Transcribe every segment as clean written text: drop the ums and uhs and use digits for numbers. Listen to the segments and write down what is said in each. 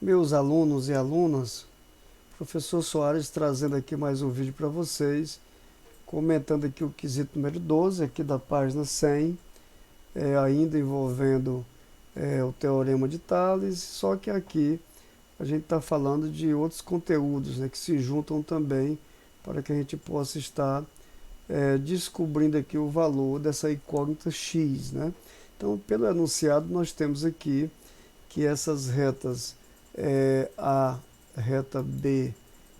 Meus alunos e alunas, professor Soares trazendo aqui mais um vídeo para vocês, comentando aqui o quesito número 12, aqui da página 100, ainda envolvendo o Teorema de Tales, só que aqui a gente está falando de outros conteúdos, né, que se juntam também para que a gente possa estar descobrindo aqui o valor dessa incógnita x, né? Então, pelo enunciado, nós temos aqui que essas retas a reta B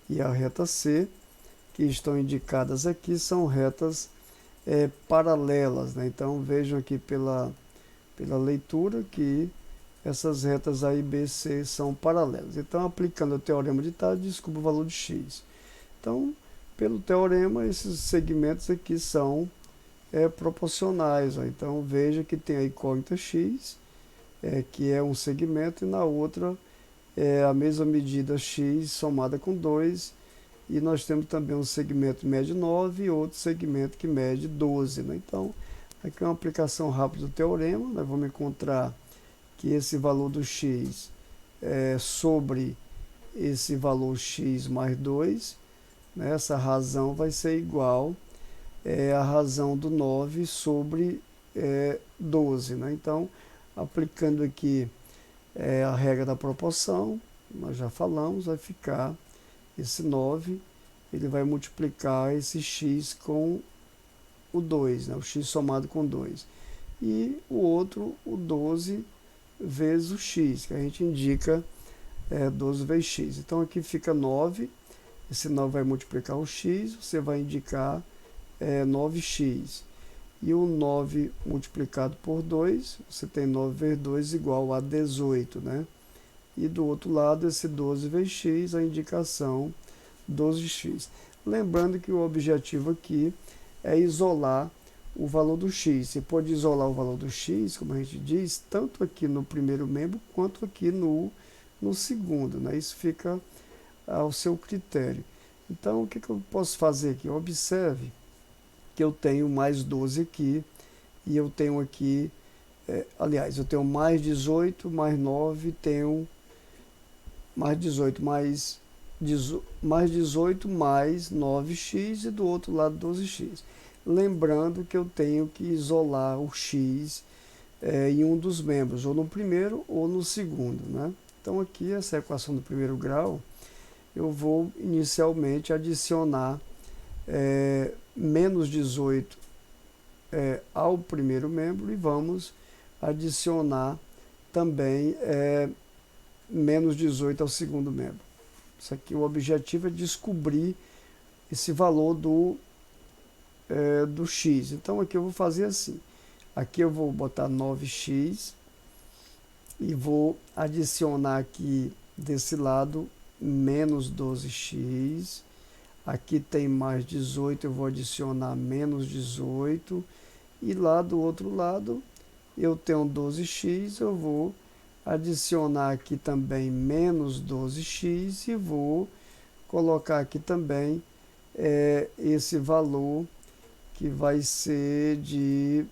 e a reta C, que estão indicadas aqui, são retas paralelas, né? Então vejam aqui pela leitura que essas retas A e B e C são paralelas. Então, aplicando o teorema de Tales, descubra o valor de x. Então, pelo teorema, esses segmentos aqui são proporcionais. Ó. Então, veja que tem a incógnita x, que é um segmento, e na outra a mesma medida x somada com 2, e nós temos também um segmento que mede 9 e outro segmento que mede 12. Né? Então, aqui é uma aplicação rápida do teorema. Nós vamos encontrar que esse valor do x sobre esse valor x mais 2, né? Essa razão vai ser igual a razão do 9 sobre 12. Né? Então, aplicando aqui a regra da proporção, nós já falamos, vai ficar esse 9, ele vai multiplicar esse x com o 2, né? O x somado com 2. E o outro, o 12 vezes o x, que a gente indica 12 vezes x. Então aqui fica 9, esse 9 vai multiplicar o x, você vai indicar 9x. E o 9 multiplicado por 2, você tem 9 vezes 2 igual a 18, né? E do outro lado, esse 12 vezes x, a indicação 12x. Lembrando que o objetivo aqui é isolar o valor do x. Você pode isolar o valor do x, como a gente diz, tanto aqui no primeiro membro, quanto aqui no segundo, né? Isso fica ao seu critério. Então, o que eu posso fazer aqui? Observe que eu tenho mais 12 aqui, e eu tenho aqui, aliás, eu tenho mais 18, mais 9, tenho mais 18, mais 18 mais 9x, e do outro lado 12x. Lembrando que eu tenho que isolar o x em um dos membros, ou no primeiro ou no segundo, né? Então aqui, essa equação do primeiro grau, eu vou inicialmente adicionar menos 18 ao primeiro membro, e vamos adicionar também menos 18 ao segundo membro. Isso aqui, o objetivo é descobrir esse valor do x. Então aqui eu vou fazer assim, aqui eu vou botar 9x e vou adicionar aqui desse lado menos 12x. Aqui tem mais 18, eu vou adicionar menos 18. E lá do outro lado, eu tenho 12x, eu vou adicionar aqui também menos 12x e vou colocar aqui também esse valor que vai ser de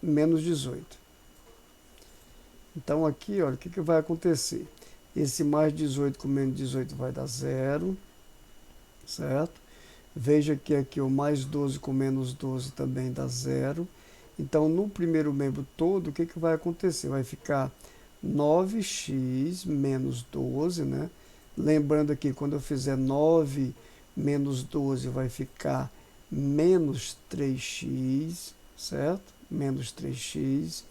menos 18. Então aqui, olha, o que vai acontecer? Esse mais 18 com menos 18 vai dar 0, certo? Veja que aqui o mais 12 com menos 12 também dá 0. Então, no primeiro membro todo, o que vai acontecer? Vai ficar 9x menos 12, né? Lembrando aqui, quando eu fizer 9 menos 12, vai ficar menos 3x, certo? Menos 3x.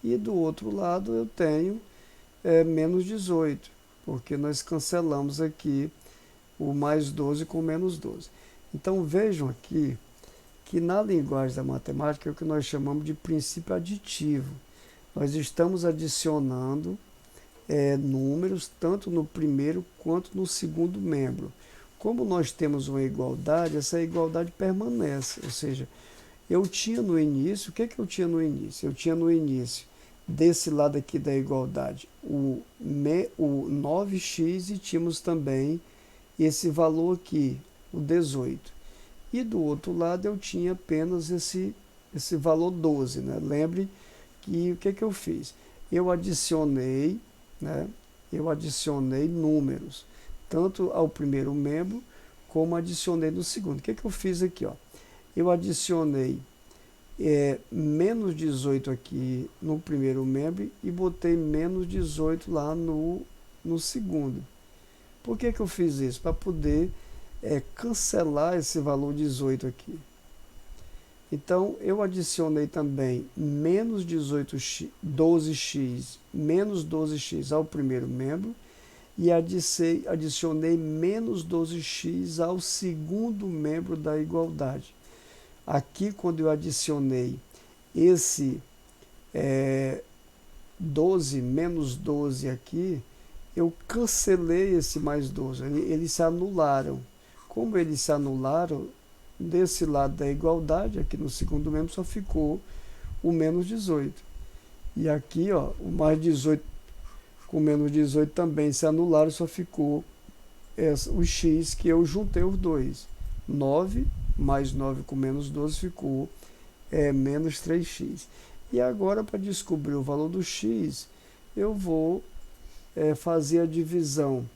E do outro lado eu tenho menos 18, porque nós cancelamos aqui o mais 12 com menos 12. Então vejam aqui que na linguagem da matemática é o que nós chamamos de princípio aditivo. Nós estamos adicionando números tanto no primeiro quanto no segundo membro. Como nós temos uma igualdade, essa igualdade permanece, ou seja, eu tinha no início, o que eu tinha no início? Eu tinha no início, desse lado aqui da igualdade, o 9x, e tínhamos também esse valor aqui, o 18. E do outro lado eu tinha apenas esse valor 12. Né? Lembre que o que eu fiz? eu adicionei, né, eu adicionei números, tanto ao primeiro membro, como adicionei no segundo. O que eu fiz aqui? Ó? Eu adicionei menos 18 aqui no primeiro membro e botei menos 18 lá no segundo. Por que eu fiz isso? Para poder cancelar esse valor 18 aqui. Então, eu adicionei também menos 18x, 12x, menos 12x ao primeiro membro e adicionei menos 12x ao segundo membro da igualdade. Aqui, quando eu adicionei esse 12 menos 12 aqui, eu cancelei esse mais 12, eles se anularam. Como eles se anularam, desse lado da igualdade, aqui no segundo membro, só ficou o menos 18. E aqui, ó, o mais 18 com menos 18 também se anularam, só ficou o x que eu juntei os dois. 9 mais 9 com menos 12 ficou menos 3x. E agora, para descobrir o valor do x, eu vou fazer a divisão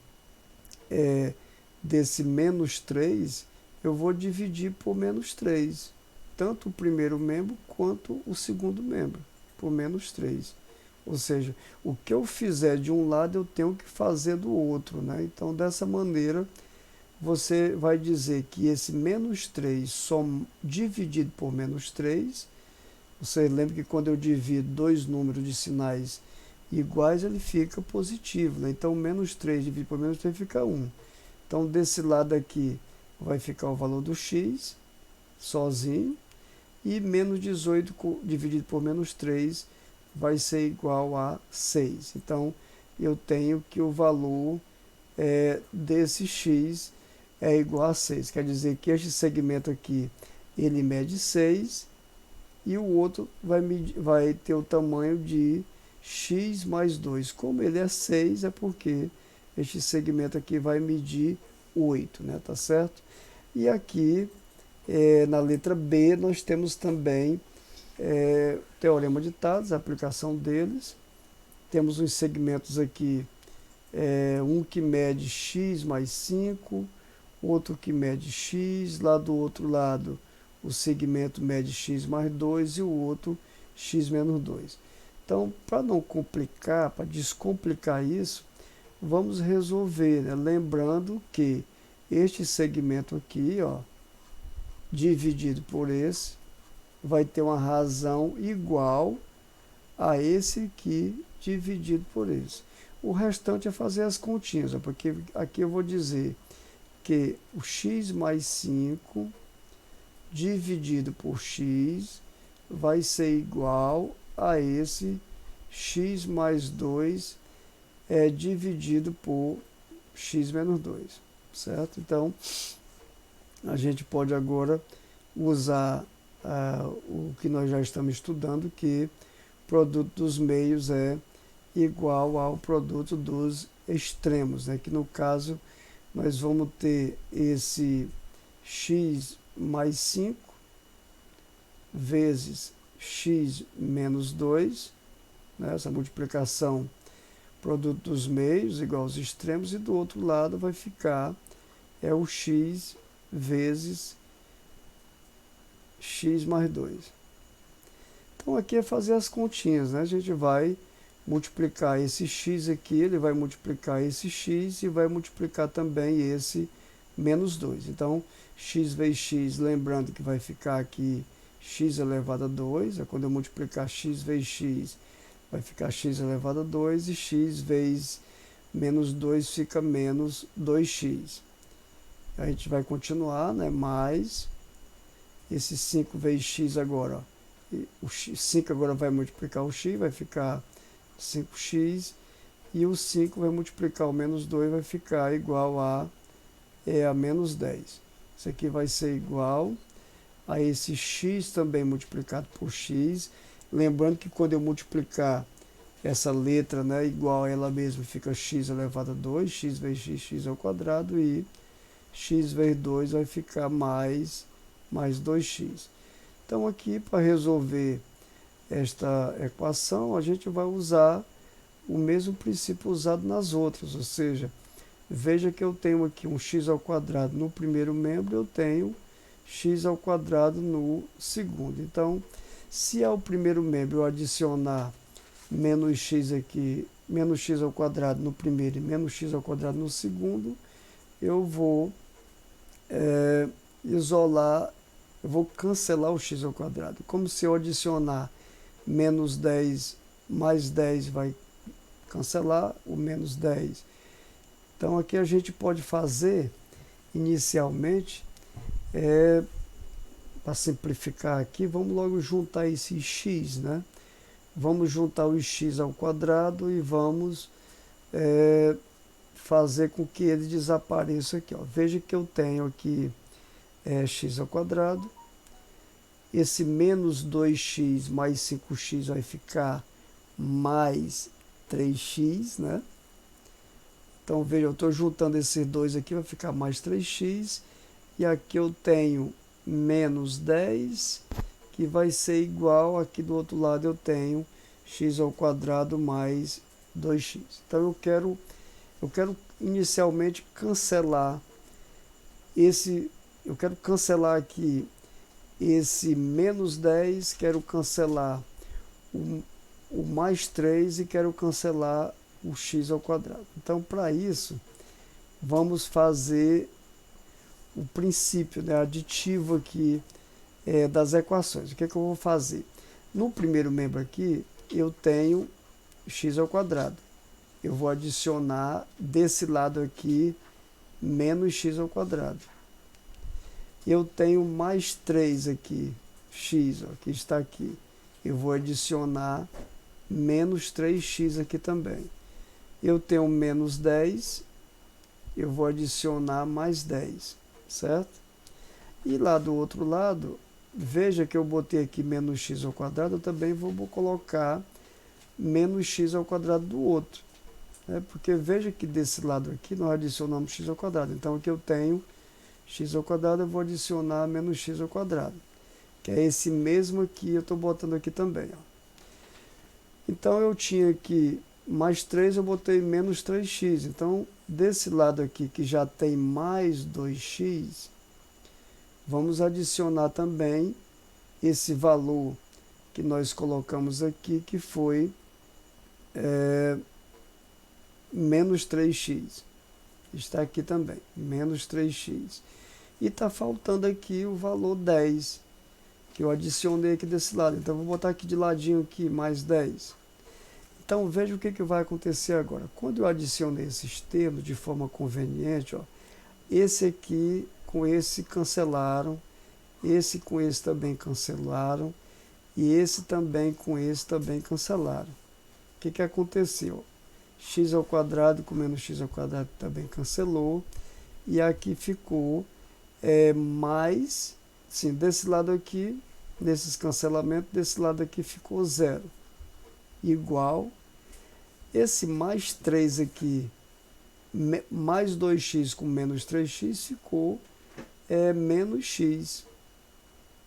desse menos 3, eu vou dividir por menos 3, tanto o primeiro membro quanto o segundo membro, por menos 3. Ou seja, o que eu fizer de um lado, eu tenho que fazer do outro, né? Então, dessa maneira, você vai dizer que esse menos 3 só dividido por menos 3, você lembra que quando eu divido dois números de sinais iguais, ele fica positivo, né? Então, menos 3 dividido por menos 3 fica 1. Então, desse lado aqui, vai ficar o valor do x, sozinho, e menos 18 dividido por menos 3 vai ser igual a 6. Então, eu tenho que o valor desse x é igual a 6. Quer dizer que este segmento aqui, ele mede 6, e o outro vai ter o tamanho de x mais 2. Como ele é 6, é porque este segmento aqui vai medir 8, né? Tá certo? E aqui, na letra B, nós temos também teorema de Tales, a aplicação deles. Temos os segmentos aqui, um que mede x mais 5, outro que mede x, lá do outro lado o segmento mede x mais 2 e o outro x menos 2. Então, para não complicar, para descomplicar isso, vamos resolver, né? Lembrando que este segmento aqui, ó, dividido por esse, vai ter uma razão igual a esse aqui dividido por esse. O restante é fazer as continhas, ó, porque aqui eu vou dizer que o x mais 5 dividido por x vai ser igual a esse x mais 2 dividido por x menos 2, certo? Então, a gente pode agora usar o que nós já estamos estudando, que produto dos meios é igual ao produto dos extremos, né? Que no caso nós vamos ter esse x mais 5 vezes x menos 2, né? Essa multiplicação produto dos meios igual aos extremos, e do outro lado vai ficar o x vezes x mais 2. Então aqui é fazer as continhas, né? A gente vai multiplicar esse x aqui, ele vai multiplicar esse x e vai multiplicar também esse menos 2. Então, x vezes x, lembrando que vai ficar aqui x elevado a 2, quando eu multiplicar x vezes x, vai ficar x elevado a 2, e x vezes menos 2 fica menos 2x. A gente vai continuar, né? Mais esse 5 vezes x agora, ó. O 5 agora vai multiplicar o x, vai ficar 5x, e o 5 vai multiplicar o menos 2, vai ficar igual a menos 10. Isso aqui vai ser igual a esse x também multiplicado por x. Lembrando que quando eu multiplicar essa letra, né, igual a ela mesma, fica x elevado a 2, x vezes x, x ao quadrado, e x vezes 2 vai ficar mais 2x. Então aqui, para resolver esta equação, a gente vai usar o mesmo princípio usado nas outras, ou seja, veja que eu tenho aqui um x ao quadrado no primeiro membro, eu tenho x ao quadrado no segundo. Então, se ao primeiro membro eu adicionar menos x aqui, menos x ao quadrado no primeiro e menos x ao quadrado no segundo, eu vou isolar, eu vou cancelar o x ao quadrado. Como se eu adicionar menos 10 mais 10 vai cancelar o menos 10. Então aqui a gente pode fazer inicialmente, para simplificar aqui, vamos logo juntar esse x, né? Vamos juntar o x ao quadrado e vamos fazer com que ele desapareça aqui, ó. Veja que eu tenho aqui x ao quadrado, esse menos 2x mais 5x vai ficar mais 3x, né? Então veja, eu estou juntando esses dois aqui, vai ficar mais 3x, e aqui eu tenho menos 10, que vai ser igual, aqui do outro lado eu tenho x ao quadrado mais 2x. Então eu quero inicialmente cancelar eu quero cancelar aqui esse menos 10, quero cancelar o mais 3 e quero cancelar o x ao quadrado. Então, para isso, vamos fazer o princípio, né, aditivo aqui das equações. O que é que eu vou fazer? No primeiro membro aqui, eu tenho x ao quadrado. Eu vou adicionar desse lado aqui menos x ao quadrado. Eu tenho mais 3 aqui, x, ó, que está aqui. Eu vou adicionar menos 3x aqui também. Eu tenho menos 10, eu vou adicionar mais 10, certo? E lá do outro lado, veja que eu botei aqui menos x ao quadrado, eu também vou colocar menos x ao quadrado do outro. Porque veja que desse lado aqui nós adicionamos x ao quadrado. Então aqui eu tenho x ao quadrado, eu vou adicionar menos x ao quadrado, que é esse mesmo aqui, eu estou botando aqui também, ó. Então eu tinha aqui mais 3, eu botei menos 3x. Então desse lado aqui que já tem mais 2x, vamos adicionar também esse valor que nós colocamos aqui, que foi menos 3x. Está aqui também, menos 3x. E está faltando aqui o valor 10, que eu adicionei aqui desse lado. Então, eu vou botar aqui de ladinho aqui, mais 10. Então, veja o que vai acontecer agora. Quando eu adicionei esses termos de forma conveniente, ó, esse aqui com esse cancelaram, esse com esse também cancelaram, e esse também com esse também cancelaram. O que aconteceu? X ao quadrado com menos x ao quadrado também cancelou, e aqui ficou mais, sim, desse lado aqui, nesses cancelamentos, desse lado aqui ficou 0, igual, esse mais 3 aqui, mais 2x com menos 3x, ficou menos x,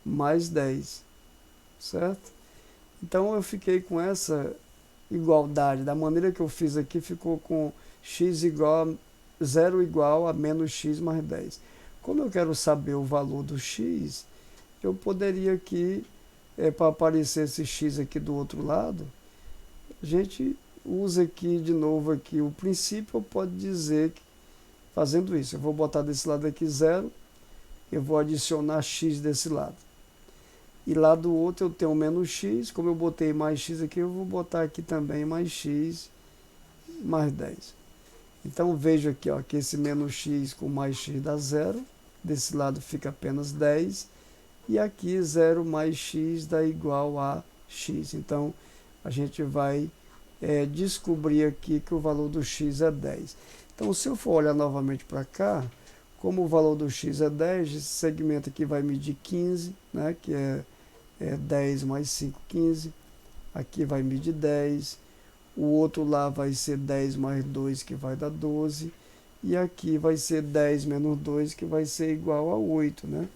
mais 10, certo? Então eu fiquei com essa igualdade, da maneira que eu fiz aqui, ficou com x igual, 0 igual a menos x mais 10. Como eu quero saber o valor do x, eu poderia aqui, para aparecer esse x aqui do outro lado, a gente usa aqui de novo aqui o princípio, pode dizer que, fazendo isso, eu vou botar desse lado aqui 0, eu vou adicionar x desse lado. E lá do outro eu tenho menos x, como eu botei mais x aqui, eu vou botar aqui também mais x mais 10. Então veja aqui, ó, que esse menos x com mais x dá 0, desse lado fica apenas 10, e aqui 0 mais x dá igual a x. Então a gente vai descobrir aqui que o valor do x é 10. Então se eu for olhar novamente para cá, como o valor do x é 10, esse segmento aqui vai medir 15, né, que é 10 mais 5, 15. Aqui vai medir 10. O outro lá vai ser 10 mais 2, que vai dar 12. E aqui vai ser 10 menos 2, que vai ser igual a 8, né?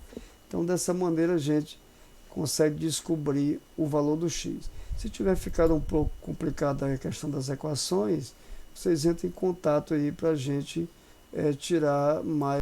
Então, dessa maneira, a gente consegue descobrir o valor do x. Se tiver ficado um pouco complicada a questão das equações, vocês entrem em contato aí para a gente tirar mais